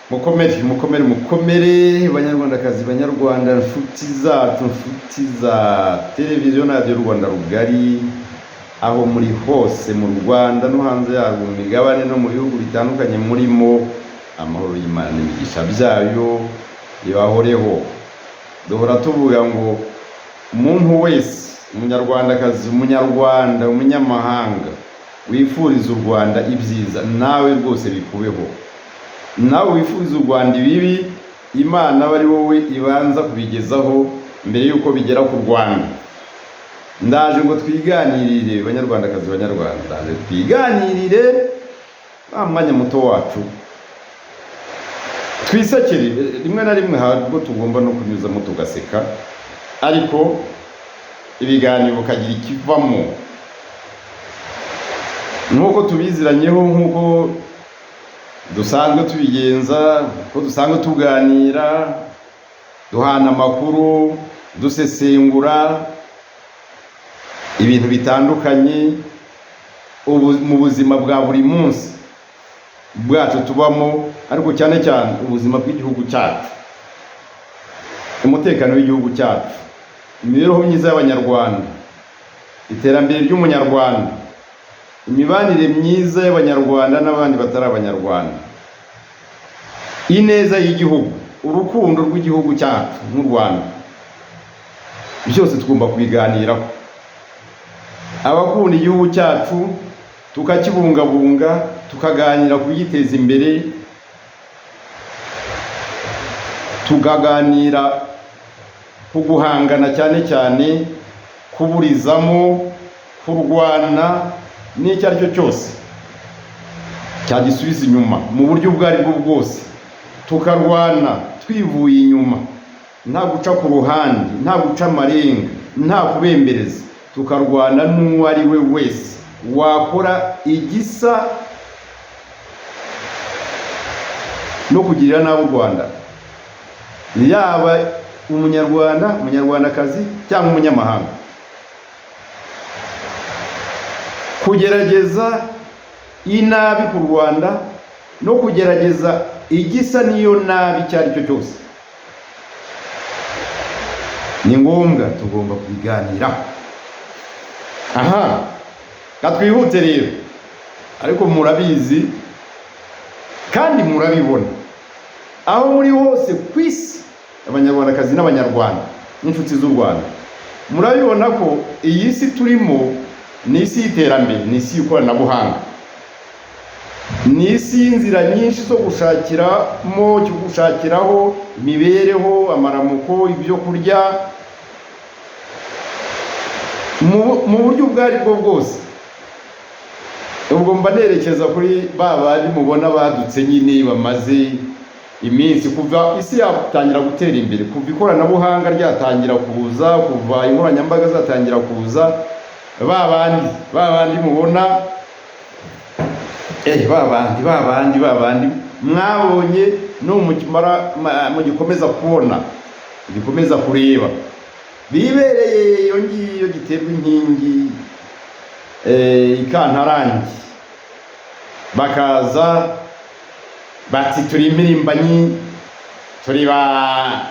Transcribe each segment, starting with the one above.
mukomere banyarwandakazi banyarwanda, nshuti zacu, nshuti za televiziyo na radio Rwanda rugari, aho muri hose mu Rwanda no hanze yarwo, mu migabane no mu bihugu bitandukanye murimo, amahoro y'Imana n'imigisha byayo ibahoreho. Duhora tuvuga ngo umuntu wese, umunyarwandakazi, umunyarwanda, umunyamahanga wifuriza u Rwanda ibyiza, nawe rwose bikubeho. Nawe wifuriza u Rwanda ibibi, Imana bari wowe ibanza kubigezaho mbere yuko bigera ku Rwanda. Ndaje ngo twiganirire banyarwandakazi banyarwanda, ndaje twiganirire mwanya muto wacu, twisekere rimwe na rimwe, habwo tugomba no kunyuzamo tugaseka, ariko ibiganiro kagira ikivamo nkuko tubiziranyeho, nkuko dusanzwe tubigenza, ko dusanzwe tuganira, duhana amakuru, dusesengura ibintu bitandukanye mu buzima bwa buri munsi bwacu tubamo, ariko cyane cyane ubuzima bw'igihugu cyacu, umutekano w'igihugu cyacu, imibereho myiza y'abanyarwanda, iterambere ry'umunyarwanda, imibanire myiza y'abanyarwanda n'abandi batari abanyarwanda, ineza y'igihugu, urukundo rw'igihugu cyacu nk'u Rwanda, byose tugomba kubiganiraho. Abakunda igihugu cyacu tukakibungabunga, tukaganira kugiteza imbere, tukaganira ku guhangana, cyane cyane kuburizamo, kurwana n'icyo ari cyo cyose cyagisubiza inyuma mu buryo ubwo ari bwo bwose, tukarwana twivuye inyuma, nta guca ku ruhande, nta guca amarenga, nta kubembereza, tukarwana n'uwo ari we wese wakora igisa no kugirira nabi u Rwanda, yaba umunyarwanda, umunyarwandakazi cyangwa umunyamahanga. Kugerageza inabi ku Rwanda no kugerageza igisa niyo nabi icyo ari cyo cyose ni ngombwa, tugomba kubiganiraho. Aha, katwihute rero, ariko murabizi kandi murabibona aho muri hose ku isi, abanyarwandakazi n'abanyarwanda n'inshuti z'u Rwanda, murabibona ko iyi si turimo ni isi y'iterambere, ni isi y'ikoranabuhanga, ni isi y'inzira nyinshi zo gushakiraho imibereho, amaramuko, ibyo kurya mu buryo ubwo ari bwo bwose. Ubwo mba nerekeza kuri ba bandi mubona badutse nyine, bamaze iminsi kuva isi yatangira gutera imbere, kuva ikoranabuhanga ryatangira kuza, kuva inkoranyambaga zatangira kuza, ba bandi mubona babandi mwabonye no mugikomeza kubona, gikomeza kureba, bibereye iyo ngiyo giterwa inkingi ikantarangi, bakaza bati turi impirimbanyi, turi ba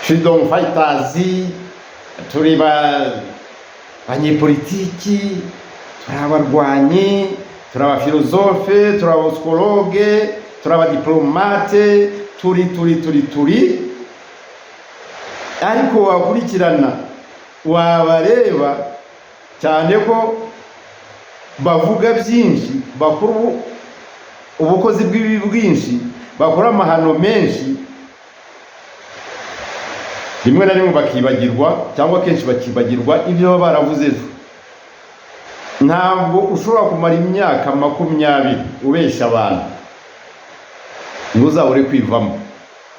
freedom fighters, turi banyepolitiki, turi abarwanyi, turi abafilozofe, turi abapsikologe, turi abadiplomate, turi ariko wakurikirana wabareba cyane ko bavuga byinshi, bakora ubukozi bw'ibibi bwinshi, bakora amahano menshi, rimwe na rimwe bakibagirwa, cyangwa kenshi bakibagirwa ibyo baba baravuze ejo. Ntabwo ushobora kumara imyaka 20 ubeshya abantu ntuzabure kwivamo.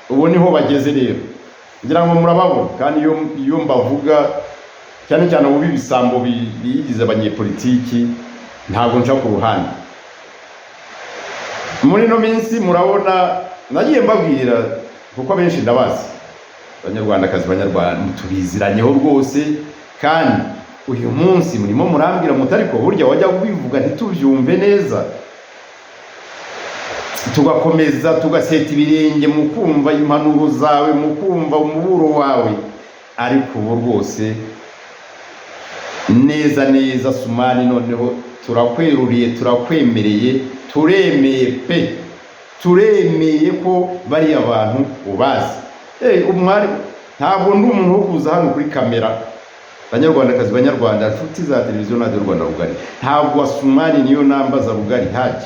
Ubu niho bageze rero, ngira ngo murababona. Kandi iyo mbavuga cyane cyane ubu bibisambo biyigize abanyepolitiki, ntabwo nca ku ruhande. Muri no minsi murabona nagiye mbabwira, kuko benshi ndabazi, abanyarwandakazi banyarwanda mutubiziranyeho rwose, kandi uyu munsi murimo murambwira mutariko burya wajya kubivuga ntitubyumve neza. tugakomeza tugaseta ibirenge mu kumva impanuro zawe, mu kumva umuburo wawe. Ariko ubu rwose neza neza Sumani, noneho turakweruriye, turakwemereye, turemeye ko bari abantu ubazi. Umwari ntabwo ndi umuntu wo kuza hano kuri kamera, banyarwandakazi, banyarwanda, inshuti za televiziyo Radio Rwanda Rugari, ntabwo Sumani niyo nambaza Rugari Haji.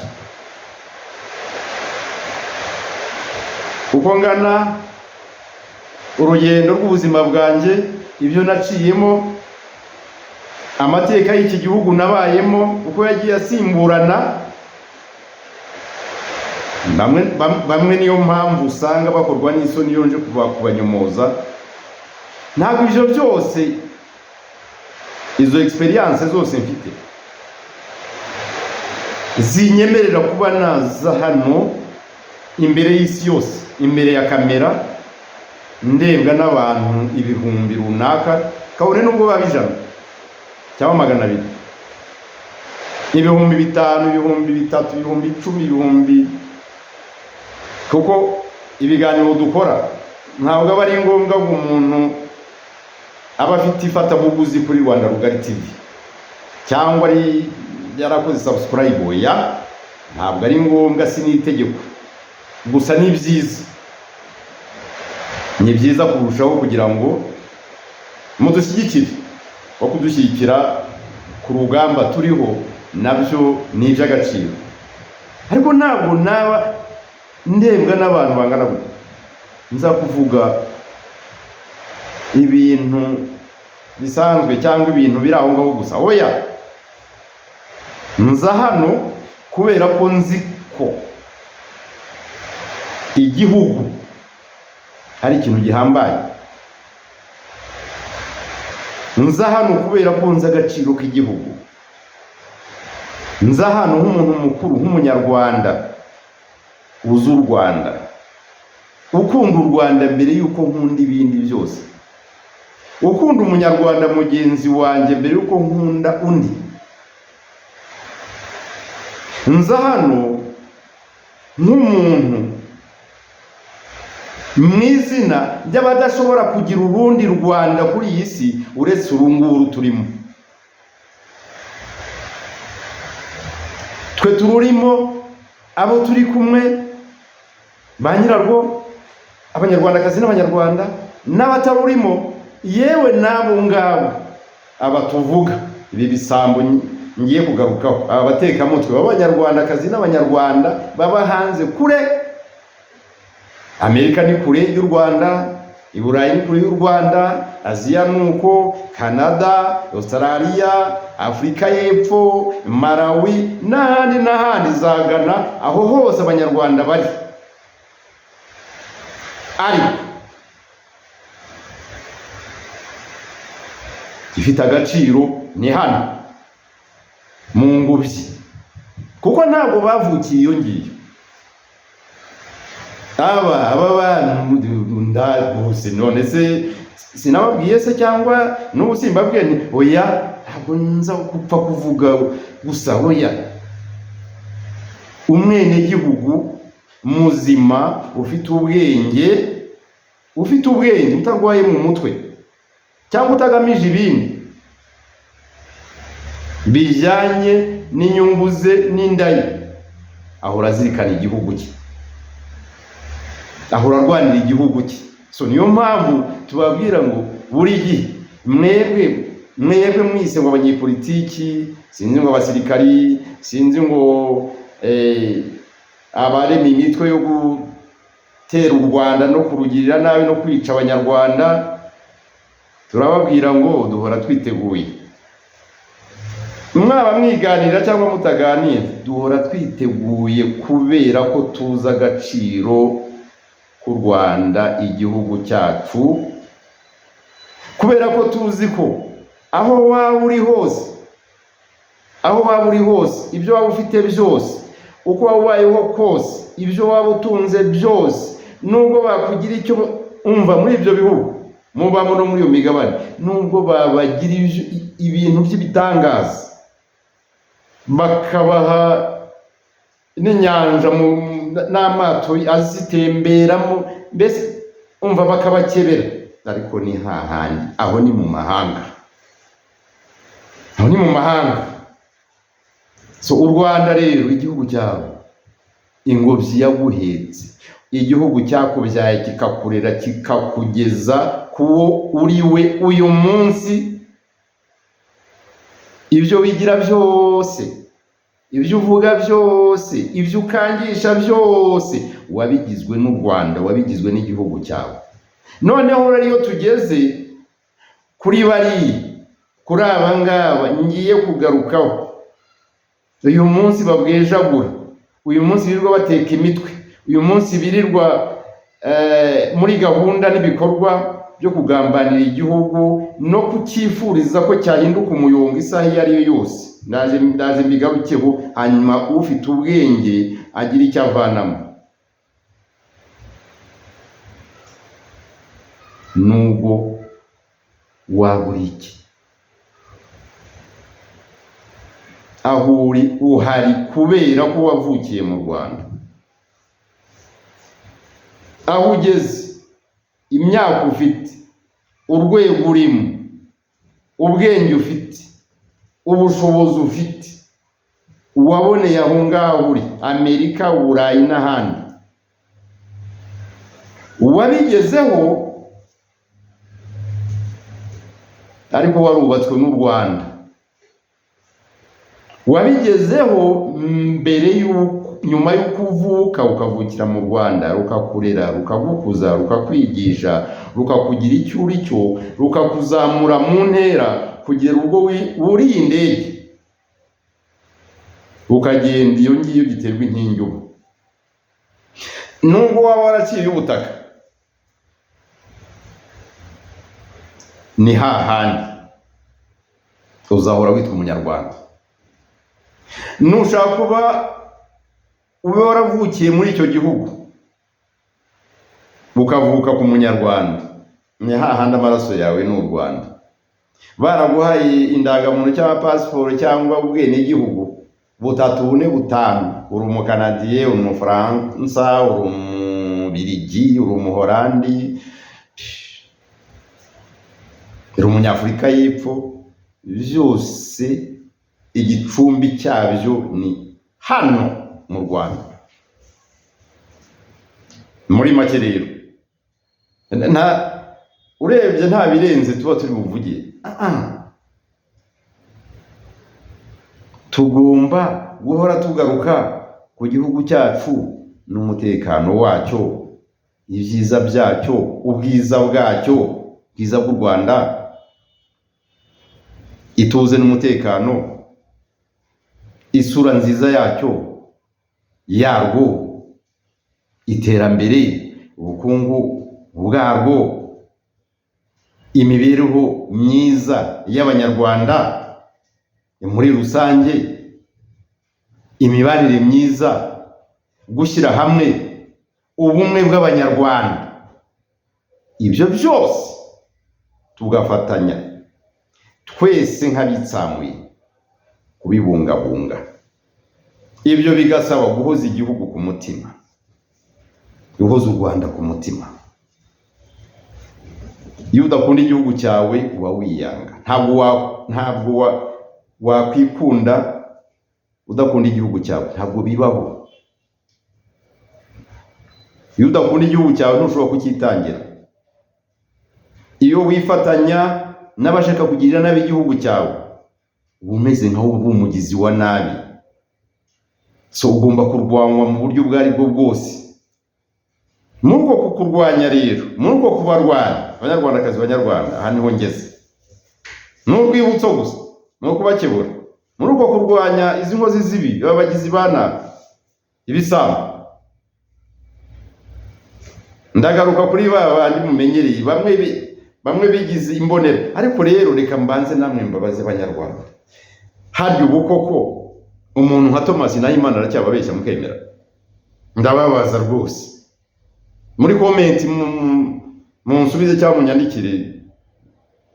Uko ngana urugendo rw'ubuzima bwanjye, ibyo naciyemo, amateka y'iki gihugu nabayemo, uko yagiye asimburana, bamwe niyo mpamvu usanga bakorwa n'isoni iyo nje kubanyomoza. Ntabwo ibyo byose, izo experience zose mfite zinyemerera kuba naza hano imbere y'isi yose, imbere ya kamera, ndebwa n'abantu ibihumbi runaka, kabone nubwo baba 100 cyangwa 200, ibihumbi 5, ibihumbi 3, ibihumbi 10, ibihumbi. Kuko ibiganiro dukora ntabwo aba ari ngombwa ngo umuntu aba afite ifatabuguzi kuri Rwanda Rugari TV cyangwa ari yarakoze subscribe. Oya, ntabwo ari ngombwa, si n'itegeko. Gusa ni byiza, ni byiza kurushaho kugira ngo mudushyigikire. Wo kudushyigikira ku rugamba turiho nabyo ni iby'agaciro. Ariko ntabwo naba ndebwa n'abantu bangana gutya nza kuvuga ibintu bisanzwe cyangwa ibintu biri aho ngaho gusa. Oya, nza hano kubera ko nzi ko igihugu hari ikintu gihambaye. Nza hano kubera ko nzi agaciro k'igihugu. Nza hano nk'umuntu mukuru, nk'umunyarwanda uzi u Rwanda, ukunda u Rwanda mbere yuko nkunda ibindi byose, ukunda umunyarwanda mugenzi wanjye mbere yuko nkunda undi. Nza hano nk'umuntu mu izina ry'abadashobora kugira urundi Rwanda kuri iyi si uretse urunguru turimo. Twe tururimo, abo turi kumwe, ba nyirarwo, abanyarwandakazi n'abanyarwanda, n'abatarurimo, yewe n'abo ngabo abatuvuga ibi bisambo ngiye kugarukaho, aba batekamutwe b'abanyarwandakazi n'abanyarwanda baba hanze kure. Amerika ni kure y'u Rwanda, i Burayi ni kure y'u Rwanda, Aziya nuko, Canada, Australia, Afrika y'Epfo, Malawi n'ahandi za Ghana, aho hose abanyarwanda bari. Ariko gifite agaciro ni hano mu ngobyi, kuko ntabwo bavukiye iyo ngiyo. aba bantu ndabuse, none se sinababwiye se cyangwa n'ubu simbabwiye nti oya, ntabwo nza gupfa kuvuga gusa. Oya, umwene gihugu muzima ufite ubwenge utarwaye mu mutwe cyangwa utagamije ibindi bijyanye n'inyungu ze n'indayi, ahora azirikana igihugu cye, ahora arwanira igihugu cye. So niyo mpamvu tubabwira ngo buri gihe mwebwe mwise ngo abanyepolitiki, sinzi ngo abasirikari, sinzi ngo abarema imitwe yo gutera u Rwanda no kurugirira nabi no kwica abanyarwanda, turababwira ngo duhora twiteguye. Mwaba mwiganira cyangwa mutaganira, duhora twiteguye kubera ko tuzi agaciro k'u Rwanda, igihugu cyacu, kubera ko tuzi ko aho waba uri hose, ibyo waba ufite byose, uko waba ubayeho kose, ibyo waba utunze byose, nubwo bakugira icyo umva muri ibyo bihugu mubamo no muri iyo migabane, nubwo babagira ibintu by'ibitangaza, bakabaha n'inyanja n'amato azitemberamo, mbese umva bakabakebera. Ariko ni hahandi, aho ni mu mahanga, aho ni mu mahanga. So u Rwanda rero, igihugu cyawe, ingobyi yaguhetse, igihugu cyakubyaye kikakurera kikakugeza kuwo uri we uyu munsi. Ibyo wigira byose, ibyo uvuga byose, ibyo ukangisha byose, wabigizwe n'u Rwanda, wabigizwe n'igihugu cyawe. Noneho rero tugeze kuri kuri aba ngaba ngiye kugarukaho, uyu munsi babwejagura, uyu munsi birirwa bateka imitwe, uyu munsi birirwa muri gahunda n'ibikorwa byo kugambanira igihugu no kucyifuriza ko cyahinduka umuyongo isaha iyo ari yo yose. Ndaje mbigarukeho, hanyuma ufite ubwenge agira icyo avanamo. Nubwo wabura iki, aho uri uhari kubera ko wavukiye mu Rwanda. Aho ugeze, imyaka ufite, urwego urimo, ubwenge ufite, ubushobozi ufite, waboneye aho ngaho uri, Amerika, Burayi n'ahandi, wabigezeho. Ariko warubatswe n'u Rwanda, wabigezeho mbere nyuma y'uko uvuka, ukavukira mu Rwanda, rukakurera, rukagukuza, rukakwigisha, rukakugira icyo uri cyo, rukakuzamura mu ntera kugera ubwo wuriye indege, ukagenda iyo ngiyo giterwa inkingi ubu. Nubwo waba waraciye ubutaka, ni hahandi uzahora witwa umunyarwanda. Nushaka kuba ube waravukiye muri icyo gihugu, ukavuka ku munyarwanda, ni hahandi amaraso yawe n'u Rwanda. Baraguhaye indangamuntu cyangwa pasiporo cyangwa ubwenegihugu butatu, bune, butanu, uri umukanadiye, uri umufaransa, uri umubirigi, uri umuholandi, uri umunyafurika y'Epfo, byose igicumbi cyabyo ni hano mu Rwanda. Muri make rero, urebye nta birenze tuba turi buvuge. Tugomba guhora tugaruka ku gihugu cyacu n'umutekano wacyo, ibyiza byacyo, ubwiza bwacyo, ubwiza bw'u Rwanda, ituze n'umutekano, isura nziza yarwo, iterambere, ubukungu bwarwo, imibereho myiza y'Abanyarwanda muri rusange, imibanire myiza, gushyira hamwe, ubumwe bw'Abanyarwanda. Ibyo byose tugafatanya twese nk'abitsamuye kubibungabunga. Ibyo bigasaba guhoza igihugu ku mutima, guhoza u Rwanda ku mutima. Iyo udakunda igihugu cyawe uba wiyanga. Ntabwo wakwikunda udakunda igihugu cyawe, ntabwo bibaho. Iyo udakunda igihugu cyawe ntushobora kucyitangira. Iyo wifatanya n'abashaka kugirira nabi igihugu cyawe, uba umeze nkaho uri umugizi wa nabi. So ugomba kurwanwa mu buryo ubwo ari bwo bwose. Muri uko kukurwanya rero, muri uko kubarwanya, Abanyarwandakazi, Banyarwanda, aha niho ngeze. Ni urwibutso gusa, ni ukubakebura. Muri uko kurwanya izi nkozi z'ibi, abagizi ba nabi, ibisambo, ndagaruka kuri bandi mumenyereye, bamwe bigize imbonera. Ariko rero reka mbanze namwe mbabaze Abanyarwanda, harya ubu koko umuntu nka Thomas Nahimana aracyababeshya mukemera? Ndababaza rwose. Muri comment munsubize cyangwa munyandikire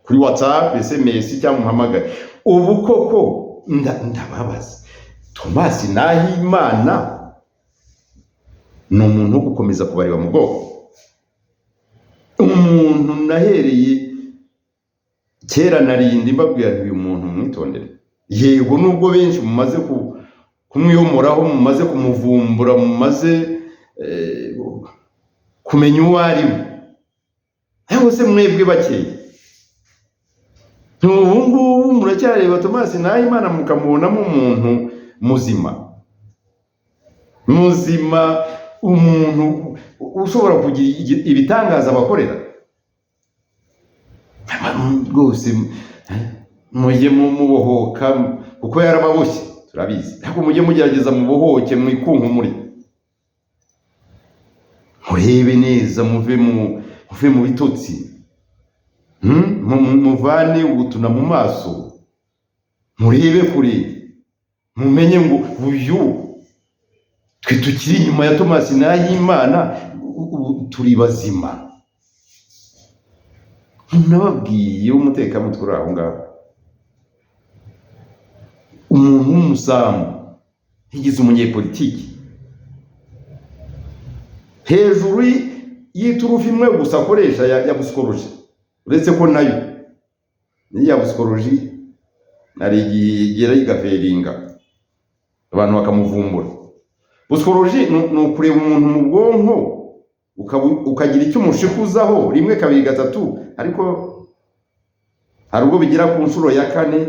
kuri WhatsApp, SMS cyangwa muhamagare. Ubu koko ndababaza, Thomas Nahimana ni umuntu wo gukomeza kubareba mu bwoko. Umuntu nahereye kera narindi mbabwira uyu muntu mwitondere, yego nubwo benshi mumaze kumwiyomoraho, mumaze kumuvumbura, mumaze kumenya uwo ari we, ariko se mwebwe bakeye ubu ngubu muracyareba Thomas Nahimana mukamubonamo umuntu muzima, umuntu ushobora kugira ibitangaza abakorera. Rwose mujye mubohoka kuko yarababoshye turabizi, ariko mujye mugerageza mubohoke mwikunkumure, murebe neza, muve mu bitotsi, muvane ubutuna mu maso, murebe kure, mumenye ngo uyu twe tukiri inyuma ya Thomas Nahimana turi bazima. Nababwiye umutekamutwe uri aho ngaho, umuntu w'umusambu yigize umunyepolitiki, hejuru y'iturufu imwe gusa akoresha ya busikoroji, uretse ko nayo ya busikoroji ari igera igaferinga abantu bakamuvumbura. Busikoroji ni ukureba umuntu mu bwonko ukagira icyo umushikuzaho rimwe kabiri gatatu, ariko hari ubwo bigira ku nshuro ya 4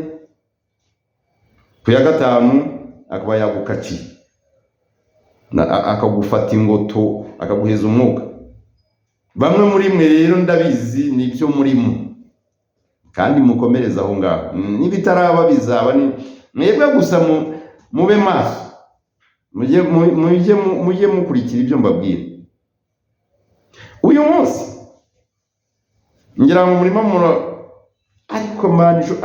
ku ya 5 akaba yagukaciye, akagufata ingoto akaguheza umwuka. Bamwe muri mwe rero ndabizi nibyo murimo, kandi mukomereza aho ngaho, nibitaraba bizaba mwebwe gusa mube maso, mujye mukurikira ibyo mbabwira. Uyu munsi ngira ngo murimo ariko manjo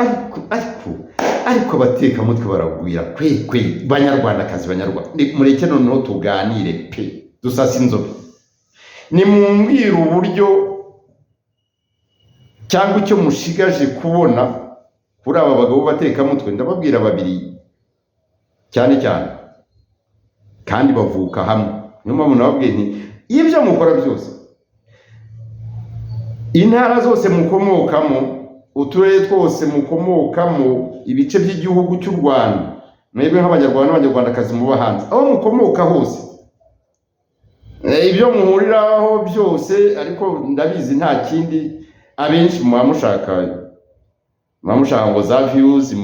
ariko bateka mutwe baragwira kwe banyarwandakazi, mureke noneho tuganire pe dusasa inzobe. Nimumbwira uburyo cyangwa icyo mushigaje kubona kuri aba bagabo bateka mutwe. Ndababwira babiri cyane kandi bavuka hamwe, niyo mpamvu nababwiye nti ibyo mukora byose, intara zose mukomokamo, uturere twose mukomokamo, ibice by'igihugu cy'u Rwanda, mwebwe nk'abanyarwanda n'abanyarwandakazi muba hanze, aho mukomoka hose, ibyo muhuriraho byose, ariko ndabizi nta kindi abenshi muba mushaka ngo za views,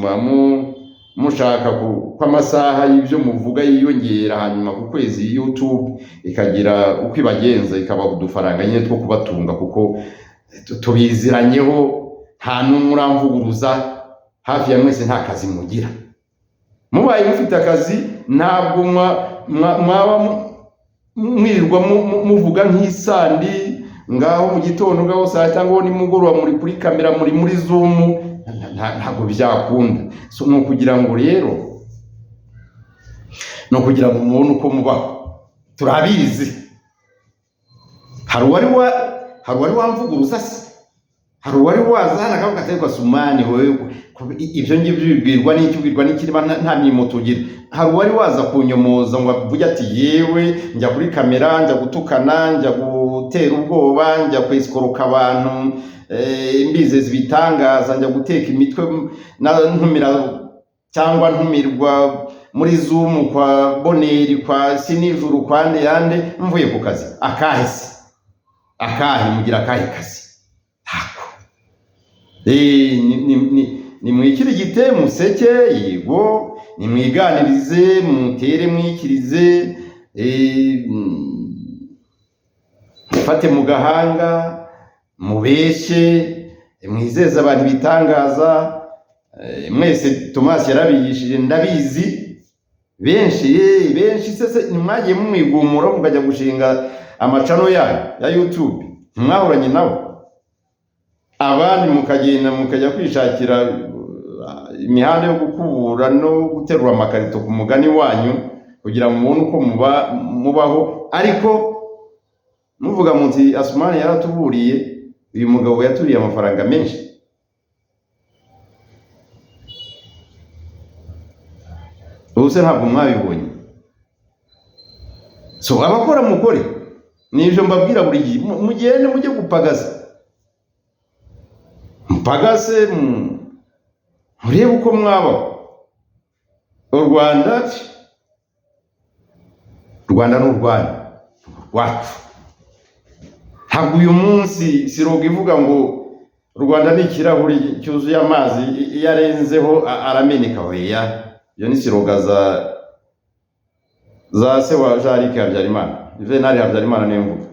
mushaka ko amasaha y'ibyo muvuga yiyongera, hanyuma ku kwezi YouTube ikagira uko ibagenza, ikabaha udufaranga nyine two kubatunga, kuko tubiziranyeho, nta n'umuramvuguruza, hafi ya mwese nta kazi mugira. Mubaye mufite akazi ntabwo mwaba mwirirwa muvuga nk'isandi ngaho mu gitondo ngaho saa cyangwa nimugoroba muri kuri kamera, muri Zoom, ntabwo byakunda. So no kugira ngo rero mubone uko mubaho, turabizi. Hari uwari wamvuguruza se, hari uwari wazana akavuga ati kwa Sumani wowe ibyo ngibyo bibwirwa n'icyo ubwirwa n'ikirima nta mirimo tugira. Hari uwari waza kunyomoza ngo avuge ati yewe njya kuri kamera, njya gutukana, njya gutera ubwoba, njya kwisikoroka abantu, mbizeza ibitangaza, njya guteka imitwe ntumira cyangwa ntumirwa muri Zoom kwa Boneri, kwa Sinijuru, kwa Ndeyande, mvuye ku kazi. Akahe mugira akahe kazi? Nimwikire igite museke, yego, nimwiganirize, mutere mwikirize, mufate mu gahanga, mubeshe, mwizeza abantu bitangaza. Mwese Thomas yarabigishije ndabizi, benshi sese nimwagiye mumwigumura mukajya gushinga amacano ya YouTube, mwahoranye nabo. Abandi mukajya kwishakira imihanda yo gukubura no guterura amakarito ku mugani wanyu kugira ngo mubone uko mubaho, ariko muvuga muti Asumani yaratuburiye, uyu mugabo yaturiye amafaranga menshi. Ubuse ntabwo mwabibonye. So abakora mukore, nivyo mbabwira buri gihe, mugende mujye gupagasa, mpagase murebe uko mwaba. U Rwanda n'u Rwanda rwacu. Ntabwo uyu munsi siroga ivuga ngo u Rwanda ni ikirahuri cyuzuye amazi, iyo arenzeho arameneka. Oya, iyo ni siroga za se wa Jarike Habyarimana, Juvenal Habyarimana niyo mvuga.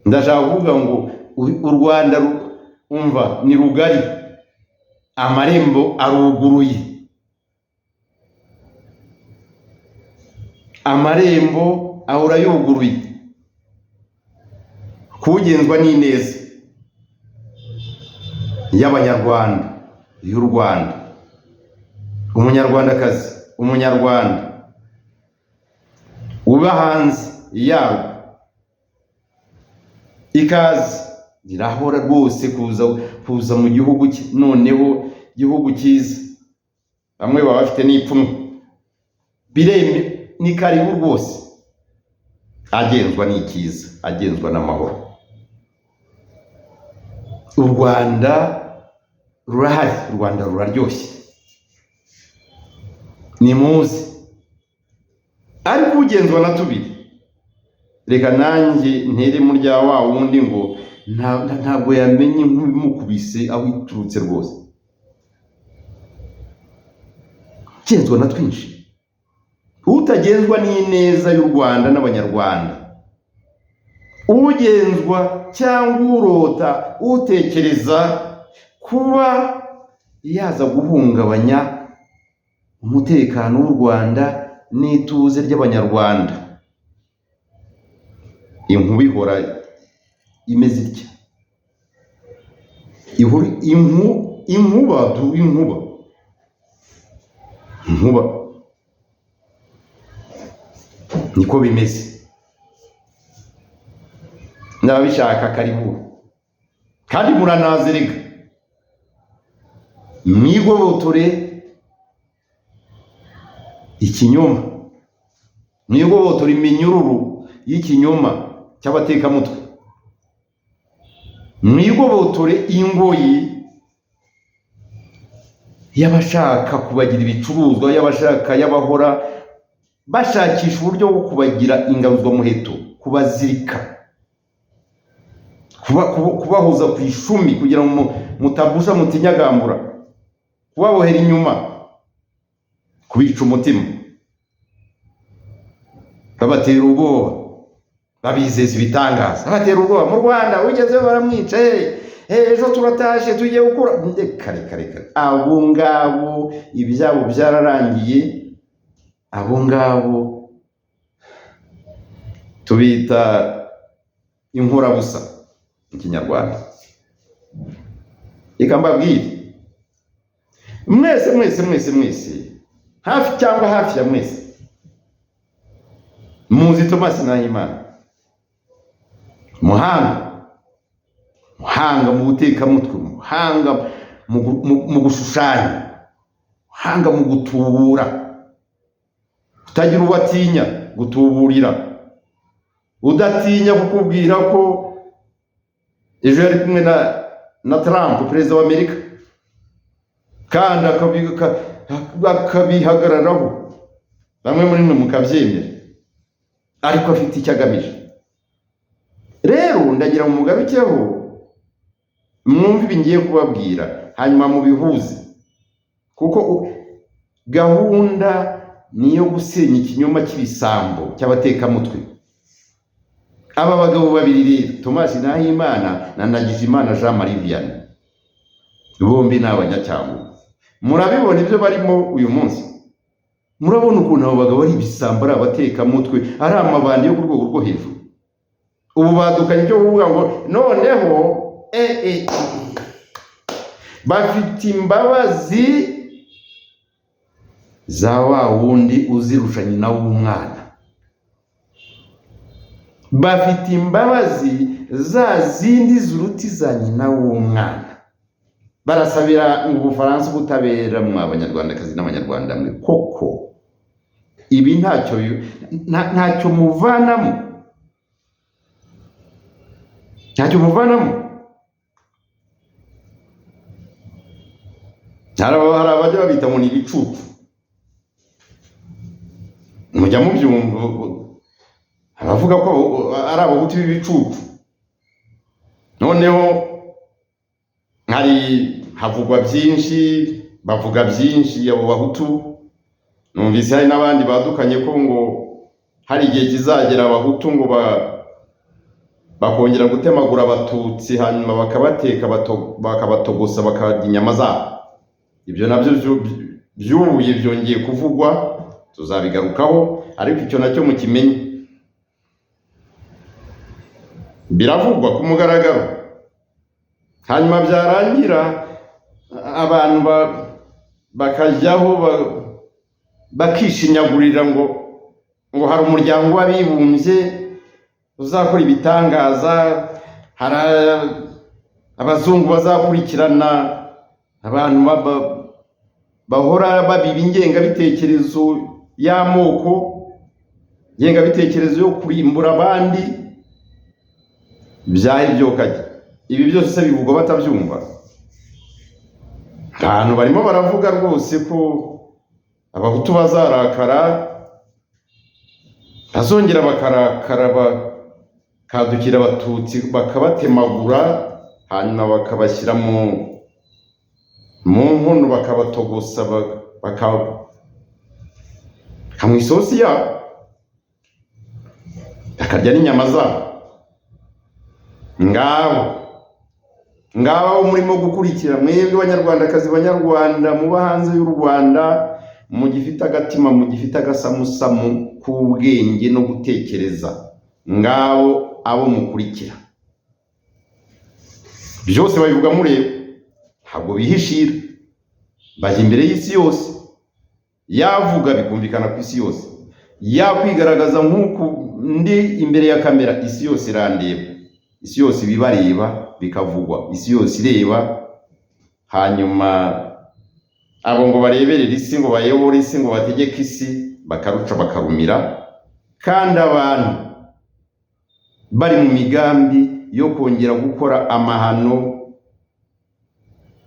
Ndashaka kuvuga ngo u Rwanda umva ni rugari, amarembo aruguruye, amarembo ahora yuguruye, kugenzwa n'ineza y'Abanyarwanda, y'u Rwanda. Umunyarwandakazi, umunyarwanda uba hanze yarwo, ikaze irahora rwose kuza mu gihugu cye, noneho igihugu cyiza. Bamwe baba bafite n'ipfunwe, bireme ni karibu rwose, agenzwa n'ikiza, agenzwa n'amahoro. U Rwanda rurahari, u Rwanda ruraryoshye, ni muzi, ariko ugenzwa na tubiri. Reka nanjye ntere murya wa wundi ngo ntabwo yamenye nk'ibimukubise aho iturutse rwose. Ugenzwa na twinshi, utagenzwa n'ineza y'u Rwanda n'Abanyarwanda, ugenzwa cyangwa urota utekereza kuba yaza guhungabanya umutekano w'u Rwanda n'ituze ry'Abanyarwanda. Inkuba ihora imeze itya, inkuba niko bimeze. N'ababishaka karibu, kandi muranazerega, mwigobotore ikinyoma, mwigobotore iminyururu y'ikinyoma cy'abatekamutwe, mwigobotore ingoyi y'abashaka kubagira ibicuruzwa, y'abahora bashakisha uburyo bwo kubagira ingabuzwa muheto, kubazirika, kubahuza ku ishumi kugira ngo mutabusha mutinyagambura, kubabohera inyuma, kubica umutima, babatera ubwoba, babizeza ibitangaza, babatera ubwoba. Mu Rwanda ugezeho baramwica, ejo turatashe tugiye gukura. Kare abo ngabo ibyabo byararangiye. Abo ngabo tubita inkurabusa mu Kinyarwanda. Reka mbabwire, mwese hafi cyangwa hafi ya mwese muzi Thomas Nahimana, muhanga mu butekamutwe, muhanga mu gushushanya, muhanga mu gutubura, utagira ubatinya gutuburira, udatinya kukubwira ko ejo yari kumwe na Trump, perezida wa Amerika, kandi akabihagararaho, bamwe muri mwe mukabyemera, ariko afite icyo agamije. Rero ndagira mu mugarukeho mwumve ibi ngiye kubabwira, hanyuma mubihuze, kuko gahunda niyo gusenya ikinyoma cy'ibisambo cy'abatekamutwe. Aba bagabo babiri rero, Thomas Nahimana na Ndagijimana Jean Marie Vianney, bombi ni abanyacyangugu. Murabibona ibyo barimo uyu munsi, murabona ukuntu abo bagabo ari ibisambo, ari abatekamutwe, ari amabandi yo ku rwego rwo hejuru. Ubu badukanye cyo kuvuga ngo noneho bafite imbabazi za wa wundi uzirusha nyina w'umwana, bafite imbabazi za zindi zuruti za nyina w'umwana. Barasabira mu Bufaransa ubutabera mu Abanyarwandakazi n'Abanyarwanda mwe. Koko ibi ntacyo muvanamo, hari abajya babita ngo ni ibicucu, mujya mubyumva abavuga ko ari abahutu b'ibicucu. Noneho havugwa byinshi, bavuga byinshi abo bahutu. Numvise hari n'abandi badukanye ko ngo hari igihe kizagera abahutu ngo bakongera gutemagura abatutsi hanyuma bakabateka bakabatogosa bakarya inyama zabo. Ibyo nabyo byubuye byongeye kuvugwa, tuzabigarukaho, ariko icyo nacyo mukimenye, biravugwa ku mugaragaro. Hanyuma byarangira abantu bakajyaho bakishinyagurira ngo hari umuryango w'abibumbye uzakora ibitangaza, hari abazungu bazakurikirana abantu bahora babiba ingengabitekerezo y'amoko, ingengabitekerezo yo kurimbura abandi. Byahe byokajya ibi byose bivugwa batabyumva. Abantu barimo baravuga rwose ko abahutu bazarakara, bazongera bakarakara, bakadukira abatutsi bakabatemagura, hanyuma bakabashyira mu nkono bakabatogosa, bakamwa isosi yabo, bakarya n'inyama zabo. Ngabo murimo gukurikira, mwebwe banyarwandakazi, banyarwanda muba hanze y'u Rwanda, mugifite agatima, mugifite agasamusamu k'ubwenge no gutekereza, ngabo abo mukurikira. Byose babivuga mureba, ntabwo bihishira, bajya imbere y'isi yose, yavuga bikumvikana ku isi yose, yakwigaragaza nk'uko ndi imbere ya kamera, isi yose irandeba, isi yose bibareba bikavugwa, isi yose ireba. Hanyuma abo ngo bareberere isi, ngo bayobore isi, ngo bategeke isi, bakaruca bakarumira. Kandi abantu bari mu migambi yo kongera gukora amahano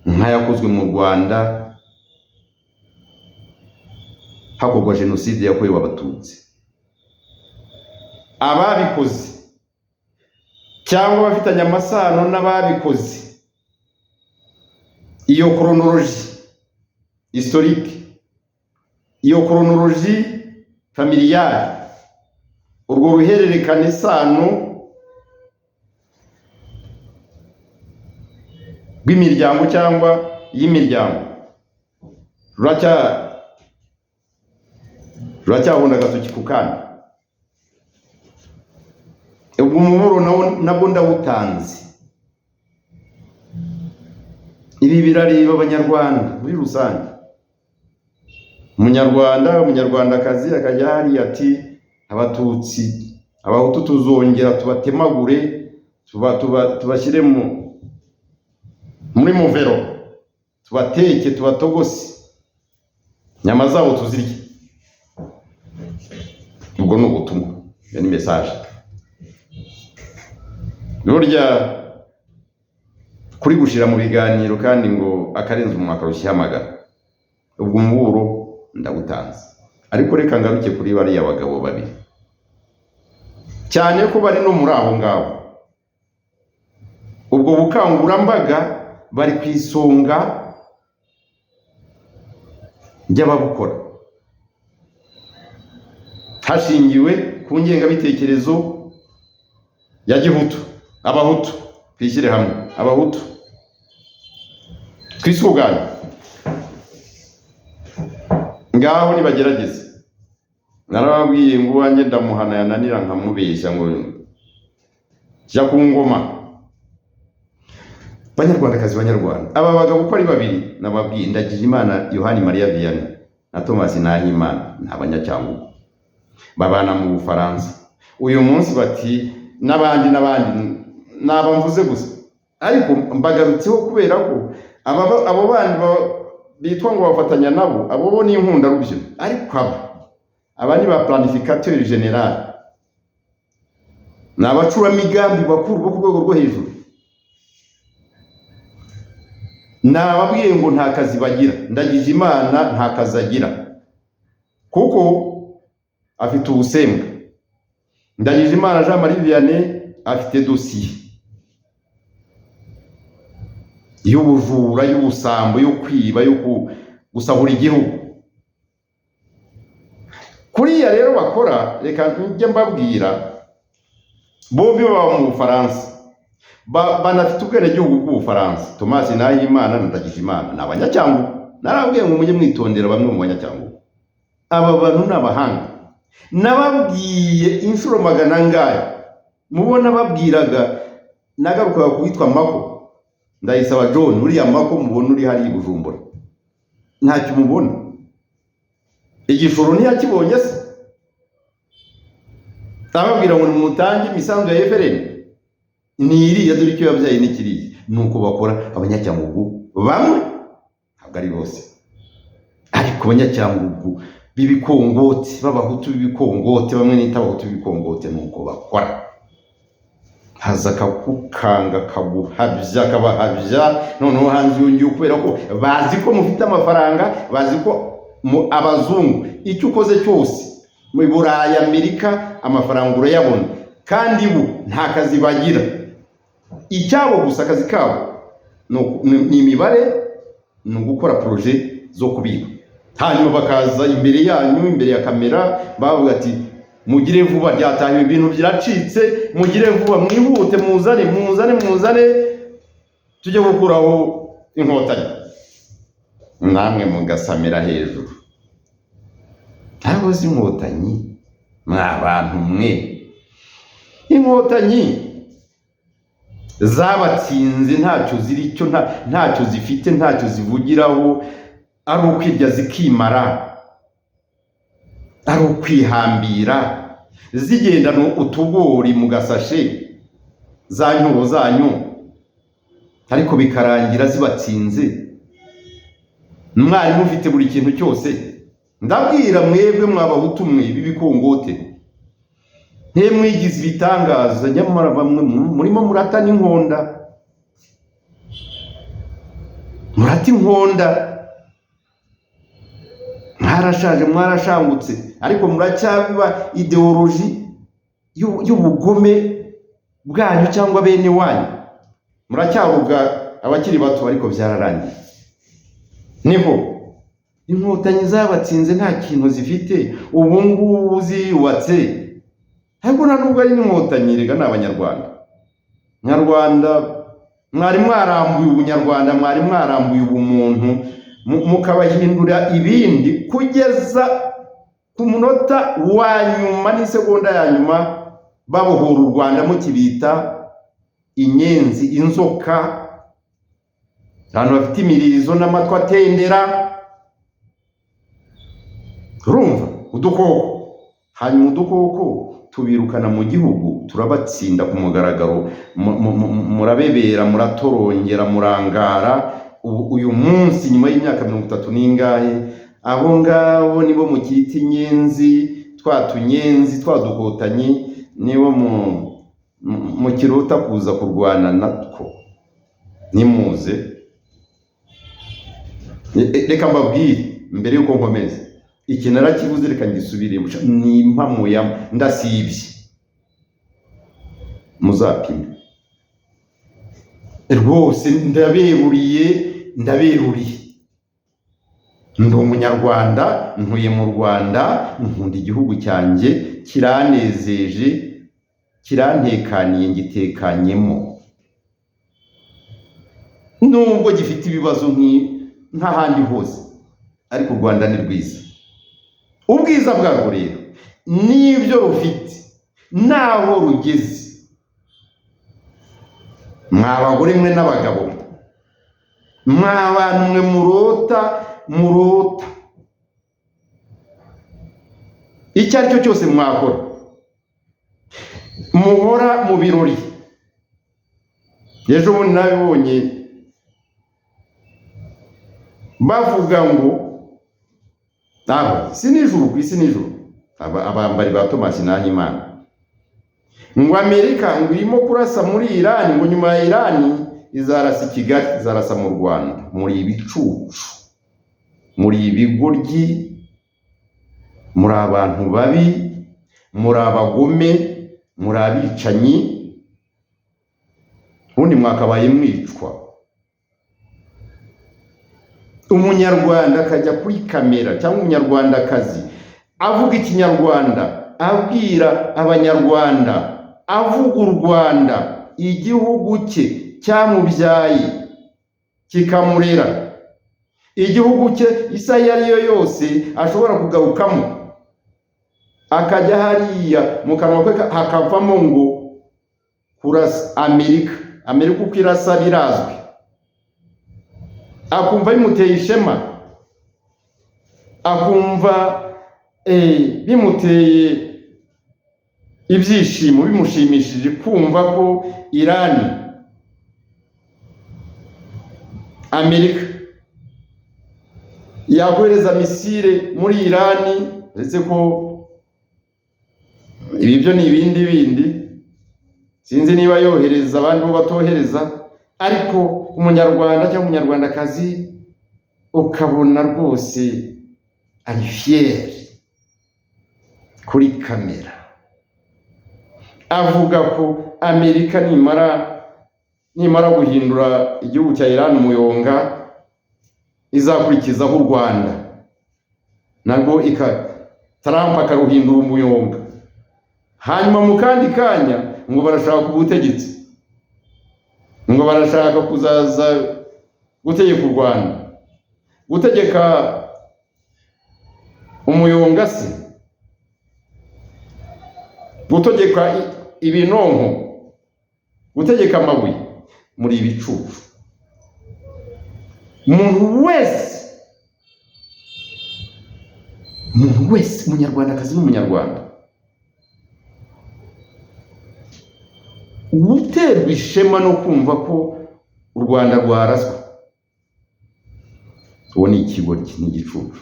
nk'ayakozwe mu Rwanda, hakorwa jenoside yakorewe abatutsi. Ababikoze cyangwa bafitanye amasano n'ababikoze, iyo chronologie historique, iyo chronologie familiale, urwo ruhererekane sano rw'imiryango cyangwa y'imiryango ruracyahunda agatoki ku kandi. Ubwo umuburo nabwo ndawutanze. Ibi birareba abanyarwanda muri rusange. Umunyarwandakazi akajya hari ati abatutsi, abahutu tuzongera tubatemagure, tubashyire muri muvero, tubateke, tubatogose, nyama zabo tuzirye. Ubwo ni ubutumwa, ni message. Burya kuri gushira mu biganiro kandi ngo akarenza umwaka rushyamagara. Ubwo umuburo ndawutanze, ariko reka ngaruke kuri bari abagabo babiri, cyane ko bari no muri aho ngabo. Ubwo bukangurambaga bari ku isonga ry'ababukora, hashingiwe ku ngengabitekerezo ya gihutu. Abahutu twishyire hamwe, abahutu twisuganye, ngaho nibagerageze. Narababwiye ngo wanjye ndamuhana yananira nkamubeshya ngo jya ku ngoma. Banyarwandakazi, banyarwanda, aba bagabo uko ari babiri nababwiye, Ndagijimana Yohani Maria Vianney na Thomas Nahimana, n'abanyacyangugu, babana mu Bufaransa. Uyu munsi bati n'abandi naba mvuze gusa, ariko mbagarutseho kubera ko abo bandi bitwa ngo bafatanya nabo, abo bo ni inkunda rubyo. Ariko aba ni ba planificateur general, ni abacuramigambi bakuru bo ku rwego rwo hejuru. Nababwiye ngo nta kazi bagira. Ndagijimana nta kazi agira kuko afite ubusembwa. Ndagijimana Jean Marie Vianney afite dosiye y'ubujura, y'ubusambo, yo kwiba, yo gusahura igihugu. Kuriya rero bakora, reka njye mbabwira, bombi baba mu Bufaransa, banafite ubwenegihugu bw'Ubufaransa. Thomas Nahimana na Ndagijimana ni abanyacyangugu. Narabwiye ngo mujye mwitondera bamwe mu banyacyangugu. Aba bantu ni abahanga. Nababwiye inshuro magana ngahe, mubona babwiraga, nagarukaga kuwitwa Mako Ndayisaba John, uriya Mako mubona uri hari i Bujumbura, ntacyo mubona. Igishoro ntiyakibonye se. Tababwira ngo nimutange imisanzu ya FRN, ni iriya dore icyo yabyaye n'ikiriya. Nuko bakora abanyacyangugu bamwe, ntabwo ari bose, ariko abanyacyangugu b'ibikongoti, b'abahutu b'ibikongoti, bamwe nita abahutu b'ibikongoti, nuko bakora. Haza kakukanga, kaguhabya, kabahabya, noneho hanze yongeye kubera ko bazi ko mufite amafaranga, bazi ko abazungu icyo ukoze cyose mu Burayi, Amerika, amafaranga urayabona, kandi bo nta kazi bagira. Icyabo gusa akazi kabo ni imibare, ni ugukora projet zo kubiba. Hanyuma bakaza imbere yanyu, imbere ya kamera, bavuga ati mugire vuba, ryatahiwe, ibintu byaracitse, mugire vuba, mwihute, muzane tujye gukuraho inkotanyi. Namwe mugasamira hejuru. Ntabwo zi inkotanyi, mwabantu mwe. Inkotanyi zabatsinze ntacyo ziri cyo, ntacyo zifite, ntacyo zivugiraho, ari ukwirya zikimara, ari ukwihambira, zigendana utugori mu gasashe, za nyuro zanyu, ariko bikarangira zibatsinze. Mwari mufite buri kintu cyose. Ndabwira mwebwe mwabahutu mwe b'ibikongote, mwigize ibitangaza, nyamara bamwe murimo murata n'inkonda, murata inkonda. Mwarashaje, mwarashangutse, ariko muracyabiba ideoloji y'ubugome bwanyu cyangwa bene wanyu. Muracyavuga abakiri bato, ariko byararangiye. Niho inkotanyi zabatsinze, nta kintu zifite. Ubu ngubu ziyubatse, ariko nta nubwo ari n'inkotanyi, rega ni Abanyarwanda. Nyarwanda mwari mwarambuye ubunyarwanda, mwari mwarambuye ubumuntu, mukabahindura ibindi, kugeza ku munota wa nyuma n'isegonda ya nyuma babohora u Rwanda mukibita inyenzi, inzoka, abantu bafite imirizo n'amatwi atendera. Urumva udukoko. Hanyuma udukoko tubirukana mu gihugu, turabatsinda ku mugaragaro, murabebera, muratorongera, murangara. Uyu munsi nyuma y'imyaka 30 n'ingahe, abo ngabo nibo mukita inyenzi, twatunyenzi, twadukotanyi, nibo mukirota kuza kurwana natwo. Nimuze, reka mbabwire mbere yuko nkomeza, iki narakivuze, reka ngisubire, ni impamo ya ndasibye, muzapime rwose. Ndaberuriye. Ndi umunyarwanda, ntuye mu Rwanda, nkunda igihugu cyanjye, kiranezeje, kirantekaniye, ngitekanyemo, nubwo gifite ibibazo nk'ahandi hose, ariko u Rwanda ni rwiza. Ubwiza bwarwo rero n'ibyo rufite naho rugeze, mwabagore mwe n'abagabo, mwabantu mwe murota icyo ari cyo cyose mwakora, muhora mu birori. Ejo bundi nabibonye bavuga ngo si nijoro, ku isi nijoro, abambari ba Thomas Nahimana, ngo Amerika ngo irimo kurasa muri Iran, ngo nyuma ya Iran izarasa Kigali, izarasa mu Rwanda. Muri ibicucu, muri ibigoryi, muri abantu babi, muri abagome, muri abicanyi, ubundi mwakabaye mwicwa. Umunyarwanda akajya kuri kamera cyangwa umunyarwandakazi avuga ikinyarwanda, abwira abanyarwanda, avuga u Rwanda, igihugu cye cyamubyaye kikamurera, igihugu cye isa yariyo yose ashobora kugarukamo, akajya hariya mu kanwa kwe hakavamo ngo kurasa Amerika uko irasa birazwi, akumva bimuteye ishema, akumva bimuteye ibyishimo, bimushimishije kumva ko Iran, Amerika yakohereza misile muri Iran, ndetse ko ibi byo ni ibindi bindi, sinzi niba yohereza abandi bo batohereza, ariko umunyarwanda cyangwa umunyarwandakazi ukabona rwose ari fier kuri kamera avuga ko Amerika nimara guhindura igihugu cya Iran umuyonga, izakurikizaho u Rwanda nabwo Trump akaruhindura umuyonga, hanyuma mu kandi kanya ngo barashaka ubutegetsi, ngo barashaka kuzaza gutegeka u Rwanda, gutegeka umuyonga se, gutegeka ibinonko, gutegeka amabuye. Muri ibicucu, umuntu wese umunyarwandakazi n'umunyarwanda uterwa ishema no kumva ko u Rwanda rwaraswa, uwo ni ikigoryi, ni igicucu,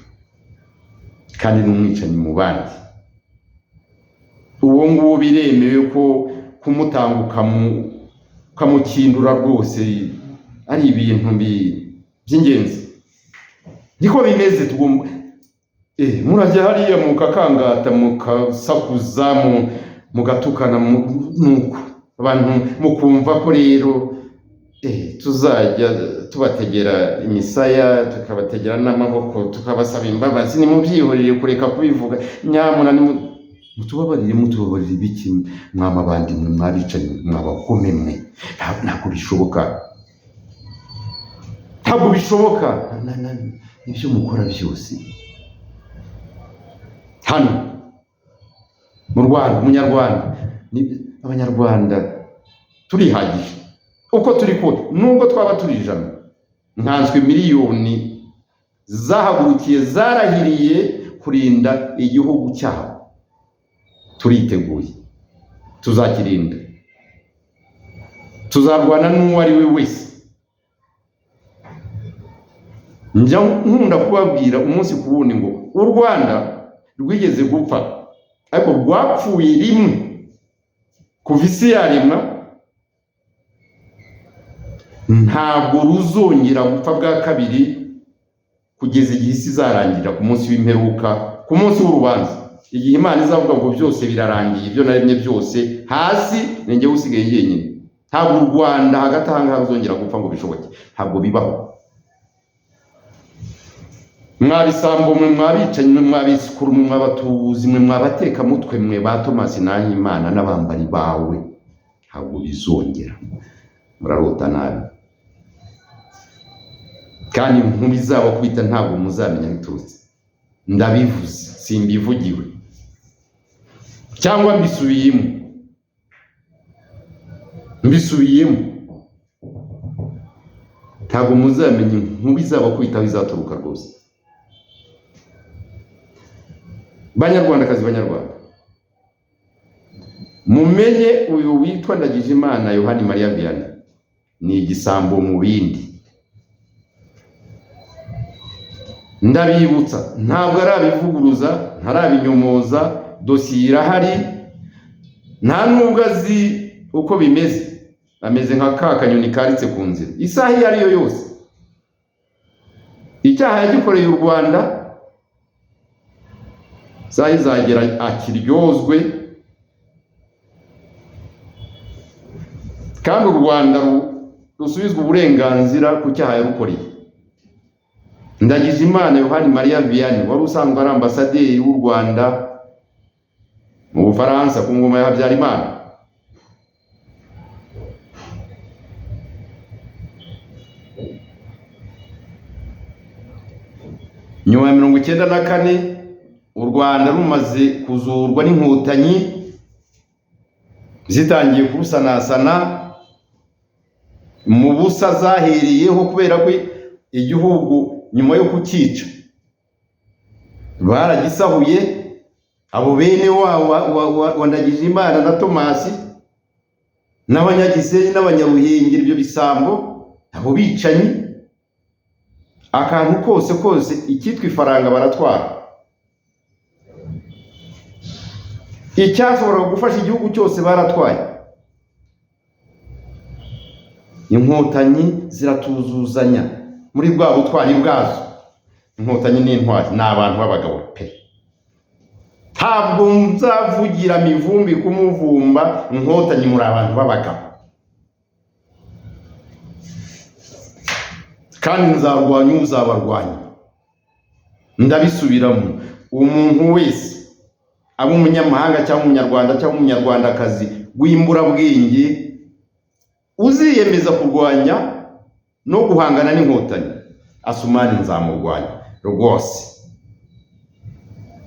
kandi n'umwicanyi mu bandi. Uwo nguwo biremewe ko kumutanguka ukamukindura rwose ari ibintu by'ingenzi. Niko bimeze, tugomba murajya hariya mukakangata, mukasakuza, mugatukana, nuko abantu mukumva ko rero tuzajya tubategera imisaya, tukabategera n'amaboko, tukabasaba imbabazi. Nimubyihorere kureka kubivuga, nyamuna mutubabarire ibiki mwamabandi mwe, mwabicanye, mwabakome mwe. Ntabwo bishoboka, ibyo mukora byose hano mu Rwanda. Umunyarwanda, abanyarwanda turihagije uko turi ko, nubwo twaba turi ijana, nkanswe miliyoni zahagurukiye, zarahiriye kurinda igihugu cyabo. Turiteguye, tuzakirinda, tuzarwana n'uwo ari we wese. Njya nkunda kubabwira umunsi ku wundi ngo u Rwanda rwigeze gupfa, ariko rwapfuye rimwe kuva isi yaremwa, ntabwo ruzongera gupfa bwa kabiri kugeza igihe isi izarangira, ku munsi w'imperuka, ku munsi w'urubanza, igihe Imana izavuga ngo byose birarangiye, ibyo naremye byose hasi ni njye usigaye yenyine. Ntabwo u Rwanda hagati aha ngaha ruzongera gupfa ngo bishoboke, ntabwo bibaho. Mwabisambo mwe, mwabicanyi mwe, mwabisikuru mwe, mwabatubuzi mwe, mwabateka mutwe mwe ba Thomas Nahimana n'abambari bawe, ntabwo bizongera. Murarota nabi, kandi inkumi zabo kwita ntabwo muzamenya biturutse. Ndabivuze, simbivugiwe cyangwa mbisubiyemo, ntabwo muzamenya inkumi zabo kwita bizaturuka rwose. Banyarwandakazi, Banyarwanda, mumenye uyu witwa Ndagijimana Yohani Mariya Vianney ni igisambo mu bindi. Ndabibutsa, ntabwo arabivuguruza, ntarabinyomoza, dosiye irahari, nta nubwo azi uko bimeze, ameze nka ka kanyoni karitse ku nzira. Isaha iyo ariyo yose icyaha yagikoreye u Rwanda, isaha izagera akiryozwe, kandi u Rwanda rusubizwa uburenganzira ku cyaha yarukoreye. Ndagijimana Yohani Maria Vianney wari usanzwe ari ambasaderi w'u Rwanda mu Bufaransa ku ngoma ya Habyarimana, nyuma ya 1994 u Rwanda rumaze kuzurwa n'inkotanyi zitangiye kurusanasana mu busa zahereyeho, kubera ko igihugu nyuma yo kukica baragisahuye. Abo bene wa Ndagijimana na Tomasi n'Abanyagisenyi n'Abanyaruhengeri, ibyo bisambo, abo bicanyi, akantu kose icyitwa ifaranga baratwara. Icyashobora gufasha igihugu cyose baratwaye. Inkotanyi ziratuzuzanya muri bwa butwari bwazo. Inkotanyi n'intwari ni abantu b'abagabo pe. Ntabwo nzavugira mivumbi kumuvumba. Inkotanyi muri abantu b'abagabo, kandi nzarwanya uzabarwanya. Ndabisubiramo, umuntu wese aba umunyamahanga cyangwa umunyarwanda cyangwa umunyarwandakazi w'imburabwenge uziyemeza kurwanya no guhangana n'inkotanyi, Asumani nzamurwanya rwose.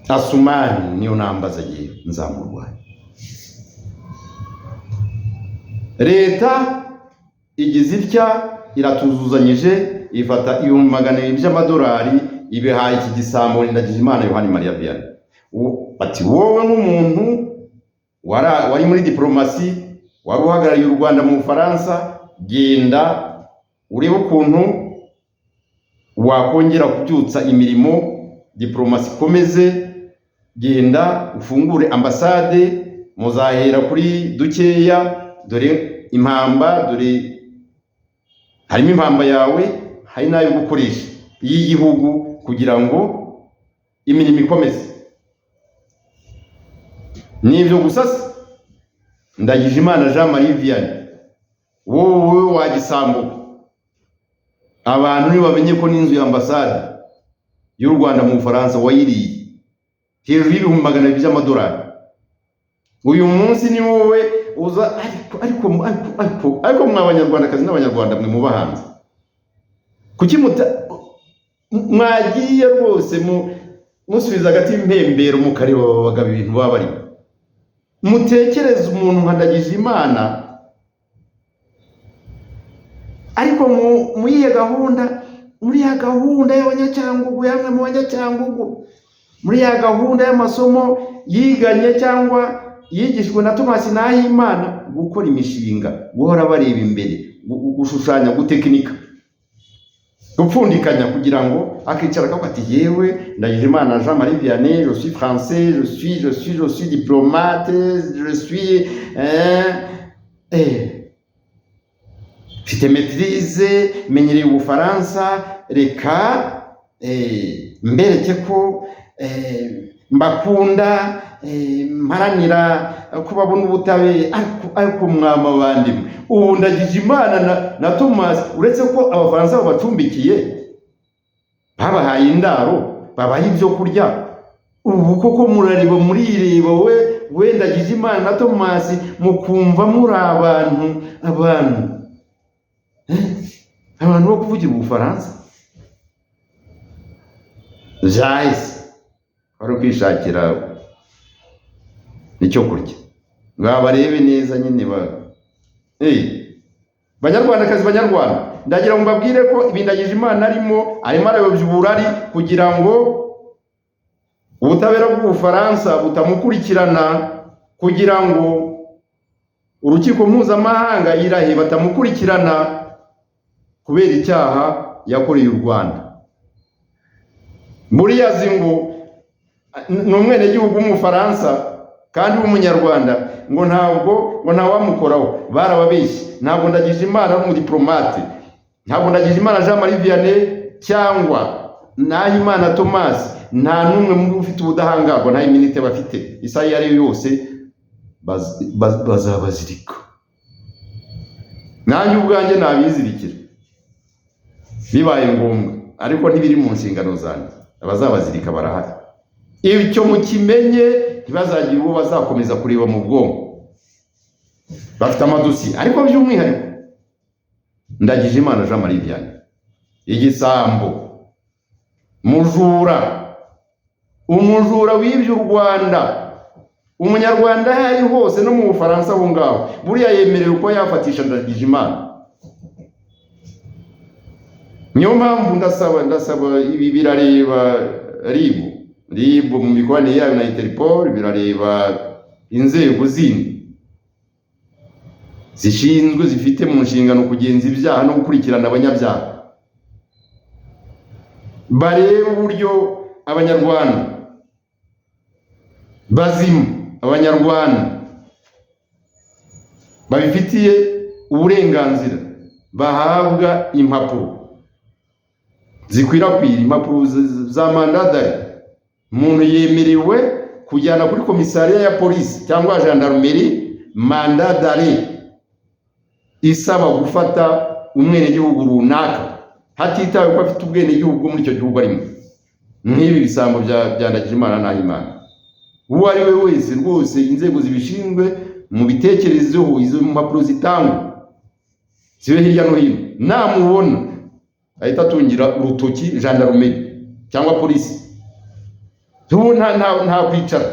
Asumani niyo nambaza giye, nzamurwanya. Leta igize itya, iratuzuzanyije, ifata 200,000 by'amadolari ibihaye iki gisambo Ndagijimana Yohani Maria Vianney. Ati wowe nk'umuntu wari muri diplomasi, wari uhagarariye u Rwanda mu Bufaransa, genda urebe ukuntu wakongera kubyutsa imirimo, diplomasi komeze, genda ufungure ambasade, muzahera kuri dukeya, dore impamba, dore harimo impamba yawe, hari nayo gukoresha y'igihugu kugira ngo imirimo ikomeze. Nibyo gusa Ndagijimana Jean Marie Vianney, wowe wagisambuka. Abantu ntibamenye ko n'inzu ya ambasade y'u Rwanda mu Bufaransa wayiriye hejuru y'200,000 by'amadolari. Uyu munsi ni wowe uza, ariko mw'Abanyarwandakazi n'Abanyarwanda mwe mubahanze, kuki mwagiye rwose musubiza hagati y'impembero mukareba abagabo ibintu baba barimo? Mutekereze umuntu nka Ndagijimana, ariko muri ya gahunda y'Abanyacyangugu, yamwe mu Banyacyangugu, muri ya gahunda y'amasomo yiganye cyangwa yigishwe na Tomasi Nahimana, gukora imishinga, guhora bareba imbere, gushushanya, gutekinika, gupfundikanya, kugira ngo akicara akavuga ati yewe Ndagijimana Jean Marie Vianney, je suis français, je suis diplomate, je suis mfite maîtrise, menyereye Ubufaransa, reka mbereke ko mbakunda, mparanira ko babona ubutabera. Ariko mwama bandimwe, ubu Ndagijimana na Tomasi, uretse ko Abafaransa babacumbikiye, babahaye indaro, babaha ibyo kurya, ubu koko murareba murireba, we Ndagijimana na Tomasi mukumva muri abantu bo kuvugira Ubufaransa. Jahise bari kwishakira icyo kurya, babarebe neza nyine. Banyarwandakazi, Banyarwanda, ndagira ngo mbabwire ko ibi Ndagijimana arimo arayobya uburari kugira ngo ubutabera bw'Ubufaransa butamukurikirana, kugira ngo urukiko mpuzamahanga irahe batamukurikirana kubera icyaha yakoreye u Rwanda. Buriya zi ngo n'umwene gihugu w'Umufaransa kandi w'Umunyarwanda ngo ntawamukoraho. Barababeshye. Ntabwo Ndagijimana n'umudiplomate, ntabwo Ndagijimana Jean Marie Vianney cyangwa Nahimana Thomas, nta numwe muri ufite ubudahangarwa, nta iminite bafite. Isaha iyo ari yo yose bazabazirika. Nanjye ubwanjye nabizirikira bibaye ngombwa, ariko ntibiri mu nshingano zanjye. Abazabazirika barahari. Icyo mukimenye, ntibazagira uwo bazakomeza kureba mu bwonko. Bafite amadosi, ariko by'umwihariko Ndagijimana Jean Marie Vianney, igisambo, umujura wibye u Rwanda. Umunyarwanda aho ari hose, no mu Bufaransa aho ngaho, buriya yemerewe ko yafatisha Ndagijimana. Niyo mpamvu ndasaba ibi birareba RIB mu mikoranire yayo na Interpol, birareba inzego zindi zishinzwe zifite mu nshingano kugenza ibyaha no gukurikirana abanyabyaha. Barebe uburyo Abanyarwanda bazima, Abanyarwanda babifitiye uburenganzira bahabwa impapuro zikwirakwira, impapuro za mandadari. Umuntu yemerewe kujyana kuri komisariya ya polisi cyangwa gendarmerie mandadari isaba gufata umwenegihugu runaka, hatitawe ko afite ubwenegihugu muri icyo gihugu arimo. Nk'ibi bisambo bya Ndagijimana Nahimana, uwo ari we wese rwose, inzego zibishinzwe mu bitekerezeho izo mpapuro zitangwa zibe hirya no hino. Namubona ahita atungira urutoki gendarmerie cyangwa polisi. Ubu nta kwicara.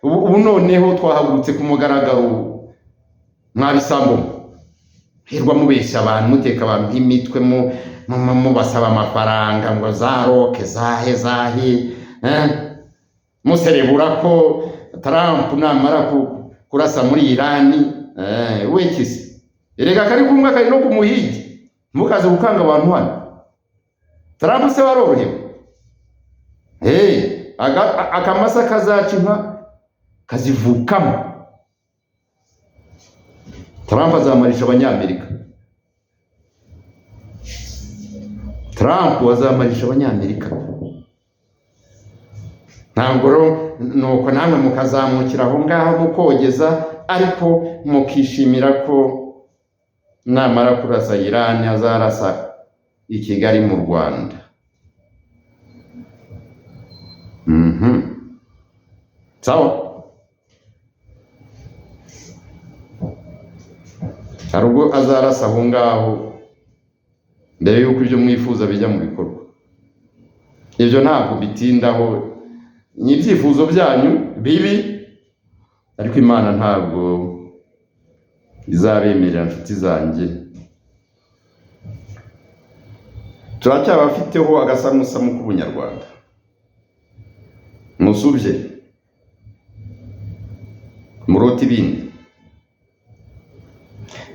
Ubu noneho twahagurutse ku mugaragaro mwabisambo, hirwa mubeshya abantu, muteka abantu imitwe, basaba amafaranga ngo za roke zahe muserebura ko Trump namara kurasa muri Irani. Wekisi erega kari kumwe kari no kumuhigi, mukaze gukanga abantu hano. Trump se warorohewe? Akamasa kazaca inka kazivukamo. Trump azamarisha Abanyamerika. Trump azamarisha Abanyamerika. Ntabwo nuko namwe mukazamukira aho ngaho mukogeza, ariko mukishimira ko namara kurasa Irani azarasa i Kigali mu Rwanda. Sawa. Hari ubwo azarasa aho ngaho mbere y'uko ibyo mwifuza bijya mu bikorwa. Ibyo ntabwo bitindaho, ni ibyifuzo byanyu bibi, ariko Imana ntabwo izabemerera inshuti zanjye. Turacyabafiteho agasamusamu k'Ubunyarwanda. Musubye murota ibindi.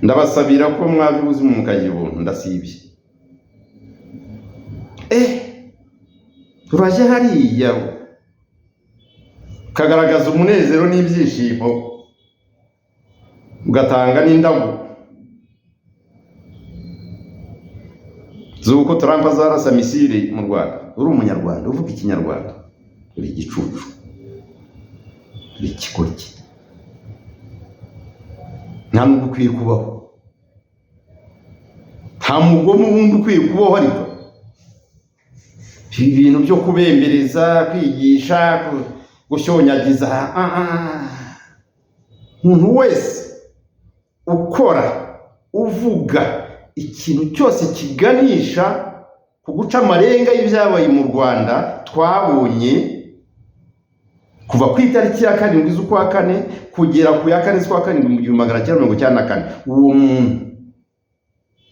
Ndabasabira ko mwabibuze mu mukagibuntu, ndasibye. Turaje hariya kagaragaza umunezero n'ibyishimo, ugatanga n'indabo zuko Trump azarasa misile mu Rwanda. Uri Umunyarwanda uvuga Ikinyarwanda, uri igicucu, uri ikigoryi, nta nubwo ukwiye kubaho, nta mugome wundi ukwiye kubaho. Ariko ibintu byo kubembereza, kwigisha, gushonyagiza, umuntu wese ukora uvuga ikintu cyose kiganisha ku guca amarenga y'ibyabaye mu Rwanda twabonye kuva ku itariki ya 7 z'ukwa 4 kugera ku ya 4 z'ukwa 7 mu 1994, uwo muntu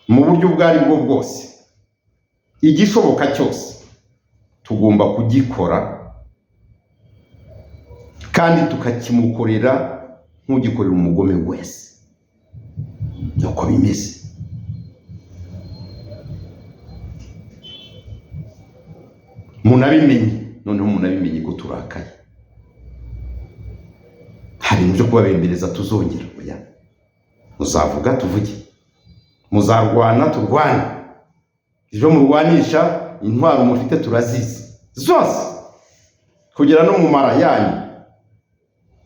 mu buryo bwari bwo bwose, igishoboka cyose tugomba kugikora, kandi tukakimukorera nk'ugikorera umugome wese. Nuko bimeze. Munabimenye, noneho munabimenye ko turakaye. byo kubabembereza tuzongera oya, muzavuga tuvuge, muzarwana turwane, ibyo murwanisha intwaro mufite turazizi zose, kugera no mu mara yanyu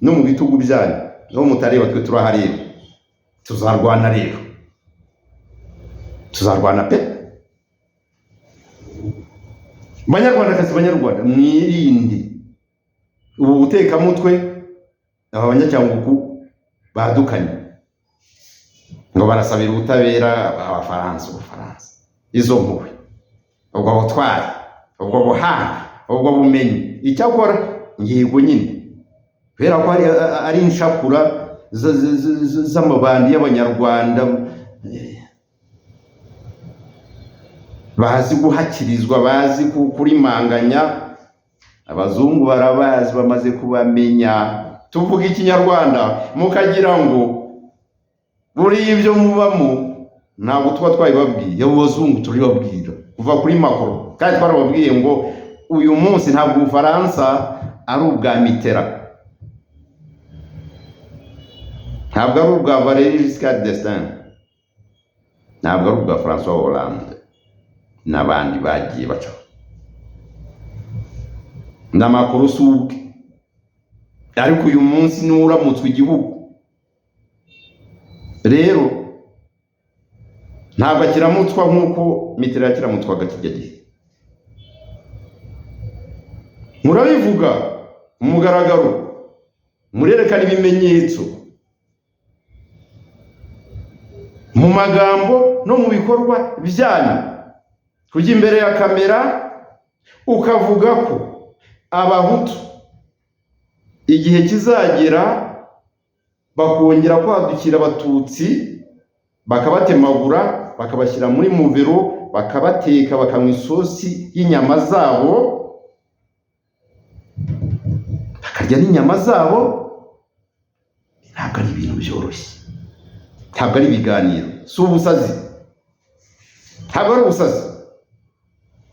no mu bitugu byanyu, no mutareba twe turahareba. Tuzarwana rero, tuzarwana pe. Banyarwandakazi, Banyarwanda, mwirinde ubu butekamutwe aba banyacyangugu badukanye ngo barasabira ubutabera Abafaransa. Izo mpuhwe, ubwo butwari, ubwo buhanga, ubwo bumenyi, icyakora yego nyine kubera ko ari inshakura z'amabandi y'Abanyarwanda bazi guhakirizwa, bazi kurimanganya. Abazungu barabazi, bamaze kubamenya. Tuvuga Ikinyarwanda mukagira ngo buri ibyo mubamo ntabwo tuba twabibabwiye, abo bazungu turibabwira kuva kuri Macron, kandi twarababwiye ngo uyu munsi ntabwo Ubufaransa ari ubwa Mitterrand, ntabwo ari ubwa Valéry Giscard d'Estaing, ntabwo ari ubwa François Hollande n'abandi bagiye baca n'amakuru subwe. Ariko uyu munsi n'uramutswe igihugu rero ntabwo akiramutswa nk'uko Mitterrand yakiramutswaga kijya gihe. Murabivuga mu mugaragaro, murerekana ibimenyetso mu magambo no mu bikorwa byanyu, kujya imbere ya kamera ukavuga ko Abahutu igihe kizagera bakongera kwadukira Abatutsi, bakabatemagura, bakabashyira muri muvero, bakabateka, bakanywa isosi y'inyama zabo, bakarya n'inyama zabo. Ntabwo ari ibintu byoroshye, ntabwo ari ibiganiro, si ubusazi, ntabwo ari ubusazi,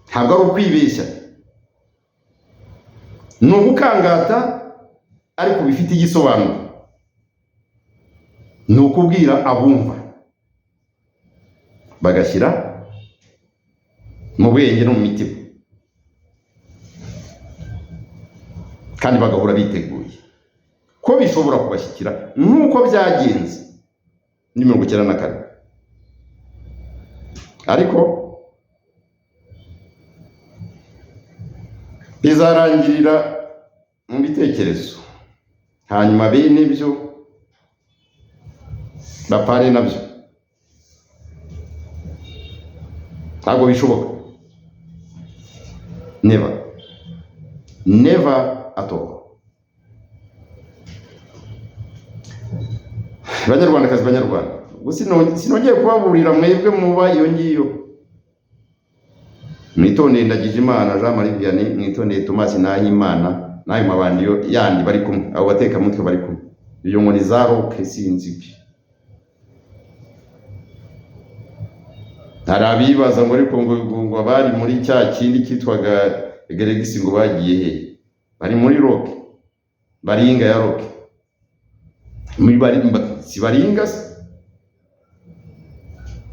ntabwo ari ukwibeshya, ni ugukangata ariko bifite igisobanuro. Ni ukubwira abumva bagashyira mu bwenge no mu mitima, kandi bagahora biteguye ko bishobora kubashyikira nk'uko byagenze muri 1994. Ariko bizarangirira mu bitekerezo, hanyuma bene byo bapare nabyo. Ntabwo bishoboka, never at all. Banyarwandakazi, Banyarwanda, sinongeye kubaburira mwebwe muba iyo ngiyo. Mwitondeye Ndagijimana Jean Marie Vianney, mwitondeye Thomas Nahimana n'ayo mabandi yandi bari kumwe, abo bateka mutwe bari kumwe, iyo nkoni za roke sinzi. Hari abibaza ngo ariko ngo bari muri cya kindi cyitwaga Geregisi ngo bagiye he? Bari muri roke, baringa ya roke, muri barimba si baringa,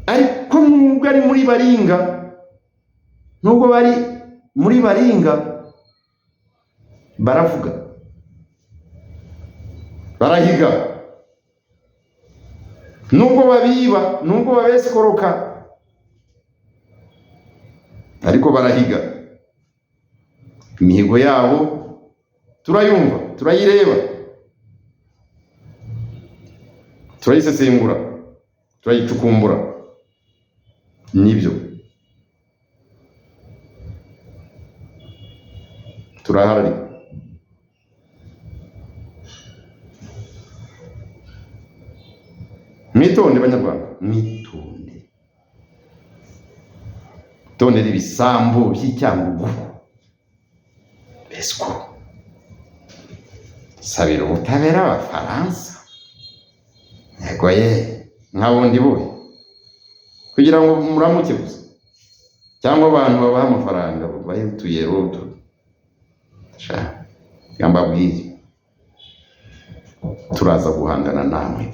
ariko nubwo ari muri baringa, nubwo bari muri baringa, baravuga, barahiga, nubwo babiba, nubwo babesikoroka, ariko barahiga. Imihigo yabo turayumva, turayireba, turayisesengura, turayicukumbura. Nibyo turahari. Mwitonde Banyarwanda, mwitonde, tondera ibisambo by'Icyangugu, besiko sabira ubutabera Abafaransa, yego ye nkabundi buhe, kugira ngo muramuke gusa, cyangwa abantu babaha amafaranga babahe utuyero sha yambabwiye turaza guhangana namwe